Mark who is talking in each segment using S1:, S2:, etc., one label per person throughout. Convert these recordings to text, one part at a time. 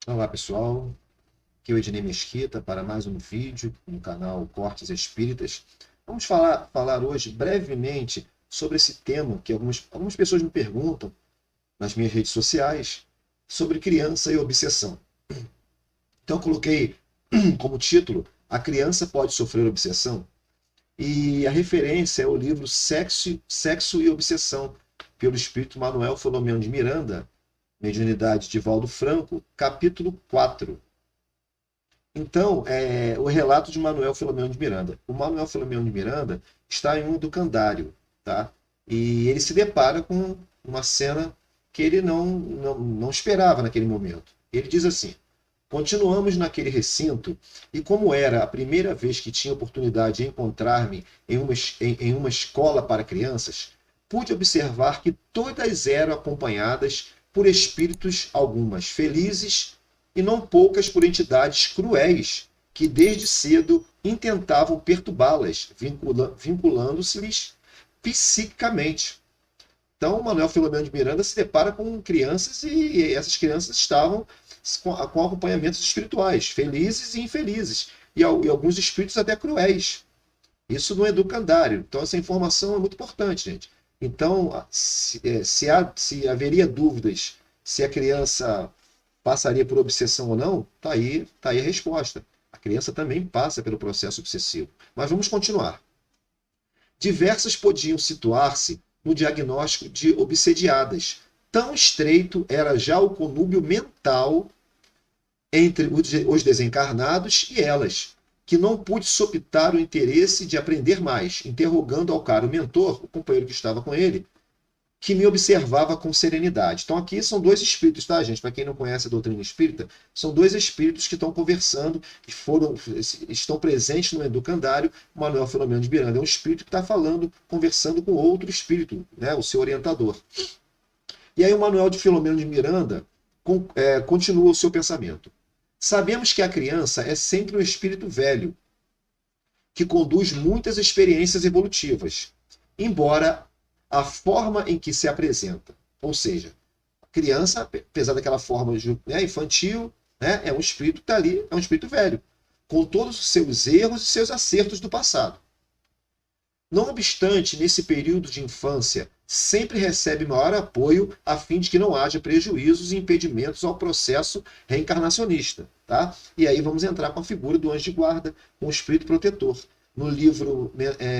S1: Olá pessoal, aqui é o Ednei Mesquita para mais um vídeo no canal Cortes Espíritas. Vamos falar hoje brevemente sobre esse tema que algumas pessoas me perguntam nas minhas redes sociais sobre criança e obsessão. Então eu coloquei como título: A criança pode sofrer obsessão? E a referência é o livro Sexo e Obsessão, pelo espírito Manuel Filomeno de Miranda, Mediunidade de Valdo Franco, capítulo 4. Então, o relato de Manuel Filomeno de Miranda. O Manuel Filomeno de Miranda está em um educandário, tá? E ele se depara com uma cena que ele não esperava naquele momento. Ele diz assim: continuamos naquele recinto, e como era a primeira vez que tinha oportunidade de encontrar-me em uma escola para crianças, pude observar que todas eram acompanhadas por espíritos, algumas felizes e não poucas por entidades cruéis, que desde cedo intentavam perturbá-las, vinculando-se-lhes psiquicamente. Então, Manuel Filomeno de Miranda se depara com crianças e essas crianças estavam com acompanhamentos espirituais, felizes e infelizes, e alguns espíritos até cruéis. Isso no educandário. Então, essa informação é muito importante, gente. Então, se haveria dúvidas se a criança passaria por obsessão ou não, tá aí a resposta. A criança também passa pelo processo obsessivo. Mas vamos continuar. Diversas podiam situar-se no diagnóstico de obsediadas. Tão estreito era já o conúbio mental entre os desencarnados e elas, que não pude sopitar o interesse de aprender mais, interrogando ao caro mentor, o companheiro que estava com ele, que me observava com serenidade. Então aqui são dois espíritos, tá, gente? Para quem não conhece a doutrina espírita, são dois espíritos que estão conversando, que estão presentes no educandário. Manuel Filomeno de Miranda é um espírito que está conversando com outro espírito, né, o seu orientador. E aí o Manuel de Filomeno de Miranda continua o seu pensamento. Sabemos que a criança é sempre um espírito velho, que conduz muitas experiências evolutivas, embora a forma em que se apresenta, ou seja, a criança, apesar daquela forma infantil, né, é um espírito que está ali, é um espírito velho, com todos os seus erros e seus acertos do passado. Não obstante, nesse período de infância, sempre recebe maior apoio a fim de que não haja prejuízos e impedimentos ao processo reencarnacionista. Tá? E aí vamos entrar com a figura do anjo de guarda, com o espírito protetor. No livro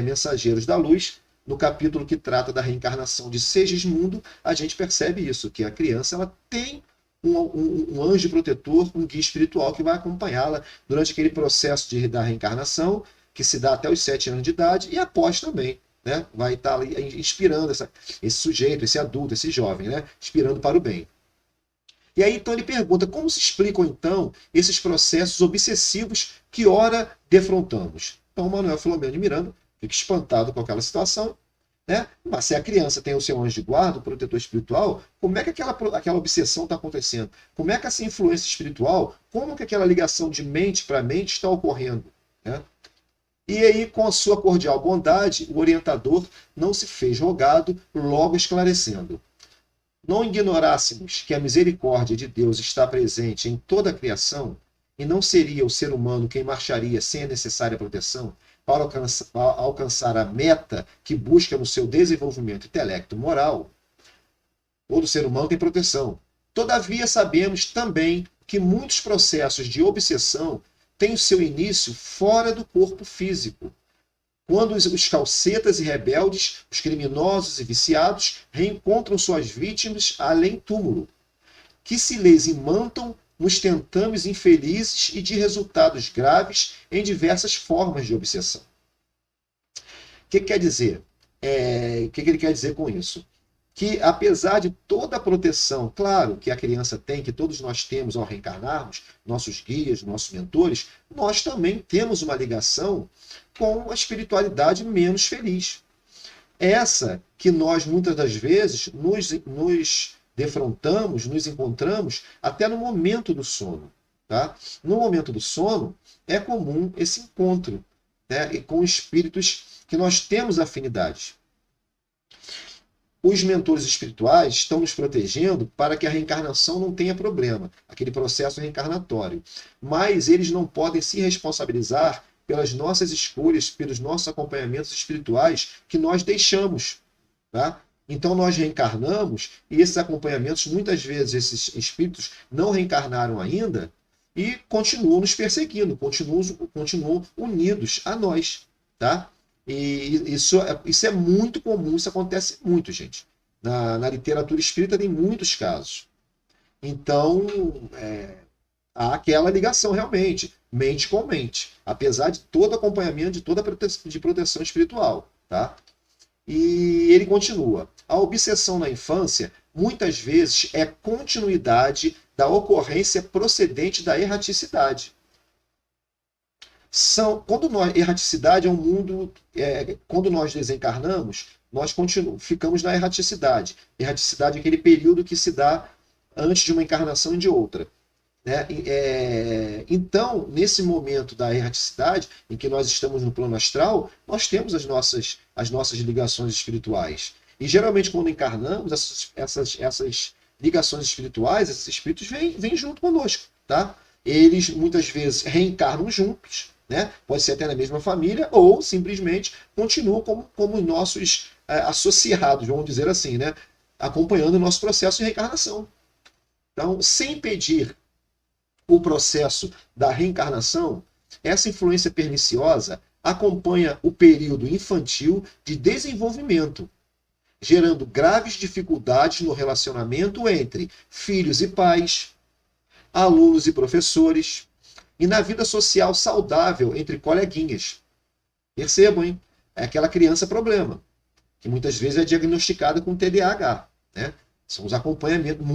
S1: Mensageiros da Luz, no capítulo que trata da reencarnação de Segismundo, a gente percebe isso, que a criança ela tem um anjo protetor, um guia espiritual que vai acompanhá-la durante aquele processo da reencarnação, que se dá até os 7 anos de idade, e após também. Né? Vai estar ali inspirando esse sujeito, esse adulto, esse jovem, né? Inspirando para o bem. E aí então ele pergunta: como se explicam então esses processos obsessivos que ora defrontamos? Então o Manuel Filomeno de Miranda fica espantado com aquela situação, né? Mas se a criança tem o seu anjo de guarda, o protetor espiritual, como é que aquela obsessão está acontecendo? Como é que essa influência espiritual, como que aquela ligação de mente para mente está ocorrendo? Né? E aí, com a sua cordial bondade, o orientador não se fez rogado, logo esclarecendo: não ignorássemos que a misericórdia de Deus está presente em toda a criação, e não seria o ser humano quem marcharia sem a necessária proteção para alcançar a meta que busca no seu desenvolvimento intelecto-moral, todo ser humano tem proteção. Todavia, sabemos também que muitos processos de obsessão têm o seu início fora do corpo físico, quando os calcetas e rebeldes, os criminosos e viciados, reencontram suas vítimas além túmulo, que se lhes imantam nos tentames infelizes e de resultados graves em diversas formas de obsessão. O que quer dizer? O que ele quer dizer com isso? Que apesar de toda a proteção, claro, que a criança tem, que todos nós temos ao reencarnarmos, nossos guias, nossos mentores, nós também temos uma ligação com a espiritualidade menos feliz. Essa que nós, muitas das vezes, nos defrontamos, nos encontramos até no momento do sono. Tá? No momento do sono, é comum esse encontro. né, e com espíritos que nós temos afinidade. Os mentores espirituais estão nos protegendo para que a reencarnação não tenha problema, aquele processo reencarnatório. Mas eles não podem se responsabilizar pelas nossas escolhas, pelos nossos acompanhamentos espirituais que nós deixamos. Tá? Então nós reencarnamos e esses acompanhamentos, muitas vezes esses espíritos não reencarnaram ainda e continuam nos perseguindo, continuam unidos a nós. Tá? E isso é muito comum, isso acontece muito, gente. Na literatura espírita tem muitos casos. Então, há aquela ligação realmente, mente com mente, apesar de todo acompanhamento, de toda de proteção espiritual. Tá? E ele continua. A obsessão na infância, muitas vezes, é continuidade da ocorrência procedente da erraticidade. Erraticidade é um mundo. Quando nós desencarnamos, nós ficamos na erraticidade. Erraticidade é aquele período que se dá antes de uma encarnação e de outra. Né? Então, nesse momento da erraticidade, em que nós estamos no plano astral, nós temos as nossas ligações espirituais. E geralmente, quando encarnamos, essas ligações espirituais, esses espíritos vêm junto conosco. Tá? Eles muitas vezes reencarnam juntos, né? Pode ser até na mesma família, ou simplesmente continuam como nossos associados, vamos dizer assim, né? Acompanhando o nosso processo de reencarnação. Então, sem impedir o processo da reencarnação, essa influência perniciosa acompanha o período infantil de desenvolvimento, gerando graves dificuldades no relacionamento entre filhos e pais, alunos e professores, e na vida social saudável entre coleguinhas. Percebam, hein? É aquela criança problema, que muitas vezes é diagnosticada com TDAH. Né? São os acompanhamentos,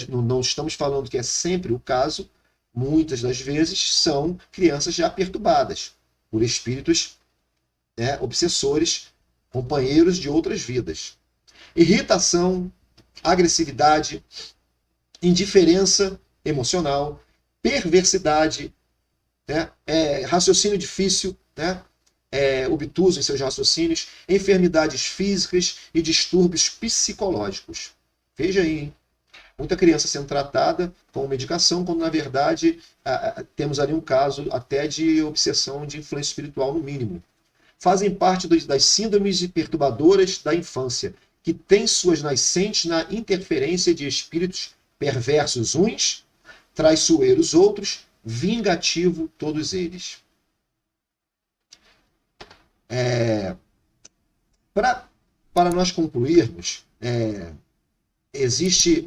S1: não estamos falando que é sempre o caso, muitas das vezes são crianças já perturbadas por espíritos, né, obsessores, companheiros de outras vidas. Irritação, agressividade, indiferença emocional, perversidade, né, raciocínio difícil, né, obtuso em seus raciocínios, enfermidades físicas e distúrbios psicológicos. Veja aí, hein? Muita criança sendo tratada com medicação, quando na verdade temos ali um caso até de obsessão de influência espiritual no mínimo. Fazem parte das síndromes perturbadoras da infância, que têm suas nascentes na interferência de espíritos perversos uns, traiçoeiros outros, vingativo todos eles. Para nós concluirmos, existe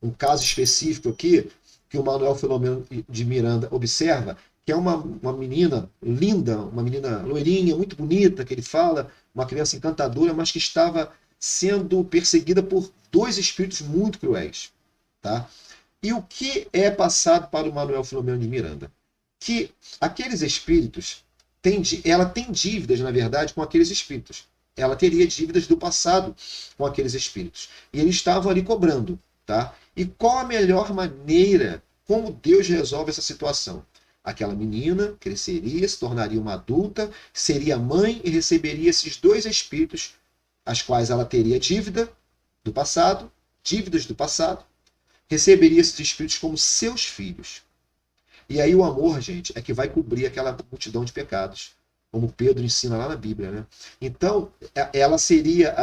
S1: um caso específico aqui que o Manuel Filomeno de Miranda observa, que é uma menina linda, uma menina loirinha, muito bonita, que ele fala, uma criança encantadora, mas que estava sendo perseguida por dois espíritos muito cruéis. Tá? E o que é passado para o Manuel Filomeno de Miranda? Que aqueles espíritos, ela tem dívidas, na verdade, com aqueles espíritos. Ela teria dívidas do passado com aqueles espíritos. E eles estavam ali cobrando. Tá? E qual a melhor maneira, como Deus resolve essa situação? Aquela menina cresceria, se tornaria uma adulta, seria mãe e receberia esses dois espíritos, as quais ela teria dívidas do passado, receberia esses espíritos como seus filhos. E aí o amor, gente, é que vai cobrir aquela multidão de pecados, como Pedro ensina lá na Bíblia. Né? Então, ela seria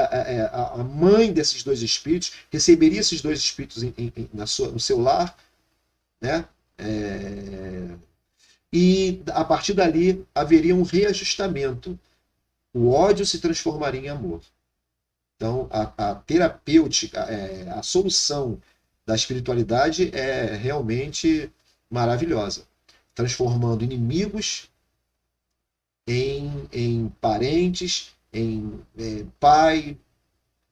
S1: a mãe desses dois espíritos, receberia esses dois espíritos no seu lar, né? E a partir dali haveria um reajustamento. O ódio se transformaria em amor. Então, a terapêutica, a solução da espiritualidade é realmente maravilhosa, transformando inimigos em parentes, em pai,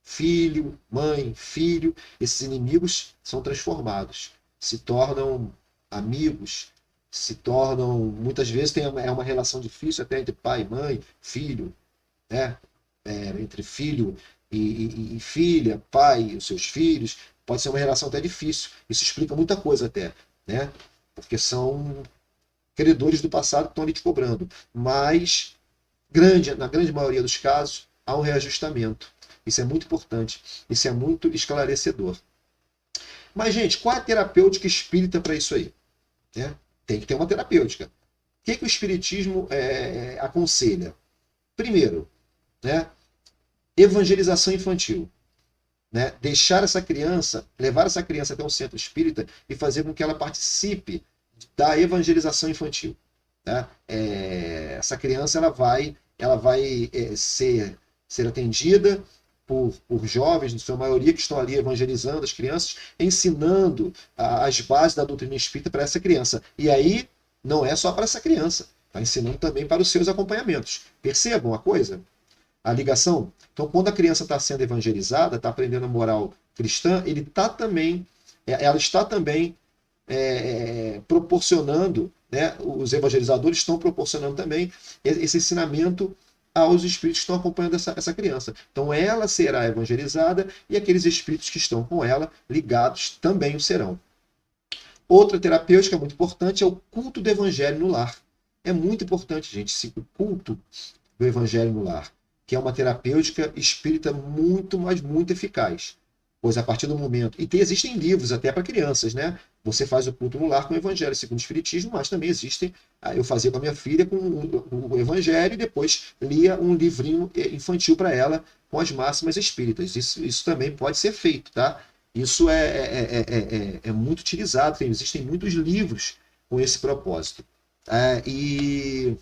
S1: filho, mãe, filho. Esses inimigos são transformados, se tornam amigos, se tornam, muitas vezes é uma relação difícil até entre pai, mãe, filho, né? Entre filho e filha, pai e os seus filhos, pode ser uma relação até difícil. Isso explica muita coisa até, né? Porque são credores do passado que estão ali te cobrando. Mas, na grande maioria dos casos, há um reajustamento. Isso é muito importante. Isso é muito esclarecedor. Mas, gente, qual é a terapêutica espírita para isso aí? Né? Tem que ter uma terapêutica. O que o Espiritismo aconselha? Primeiro, né, evangelização infantil. Né? Levar essa criança até um centro espírita e fazer com que ela participe da evangelização infantil. Né? Essa criança ela vai ser atendida por jovens, na sua maioria, que estão ali evangelizando as crianças, ensinando as bases da doutrina espírita para essa criança. E aí, não é só para essa criança, está ensinando também para os seus acompanhamentos. Percebam a coisa? A ligação? Então, quando a criança está sendo evangelizada, está aprendendo a moral cristã, ela está também proporcionando, né, os evangelizadores estão proporcionando também esse ensinamento aos espíritos que estão acompanhando essa criança. Então ela será evangelizada e aqueles espíritos que estão com ela ligados também o serão. Outra terapêutica muito importante é o culto do evangelho no lar. É muito importante, gente, o culto do evangelho no lar, que é uma terapêutica espírita muito, mas muito eficaz. Pois a partir do momento... E existem livros até para crianças, né? Você faz o culto no lar com o Evangelho segundo o Espiritismo, mas também existem... Eu fazia com a minha filha com o Evangelho e depois lia um livrinho infantil para ela com as máximas espíritas. Isso também pode ser feito, tá? Isso é muito utilizado, existem muitos livros com esse propósito. E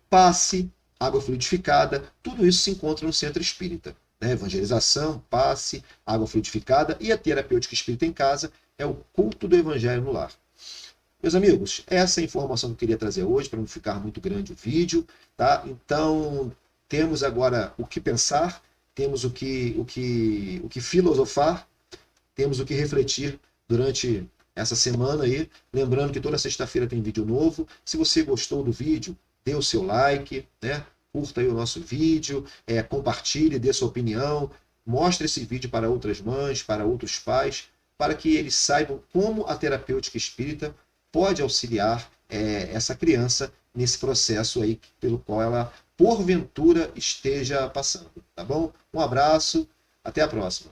S1: passe, água fluidificada, tudo isso se encontra no centro espírita. Né? Evangelização, passe, água fluidificada e a terapêutica espírita em casa é o culto do evangelho no lar. Meus amigos, essa é a informação que eu queria trazer hoje, para não ficar muito grande o vídeo. Tá? Então, temos agora o que pensar, temos o que filosofar, temos o que refletir durante essa semana aí. Lembrando que toda sexta-feira tem vídeo novo. Se você gostou do vídeo, dê o seu like, né? Curta aí o nosso vídeo, compartilhe, dê sua opinião, mostre esse vídeo para outras mães, para outros pais, para que eles saibam como a terapêutica espírita pode auxiliar essa criança nesse processo aí pelo qual ela, porventura, esteja passando. Tá bom? Um abraço, até a próxima.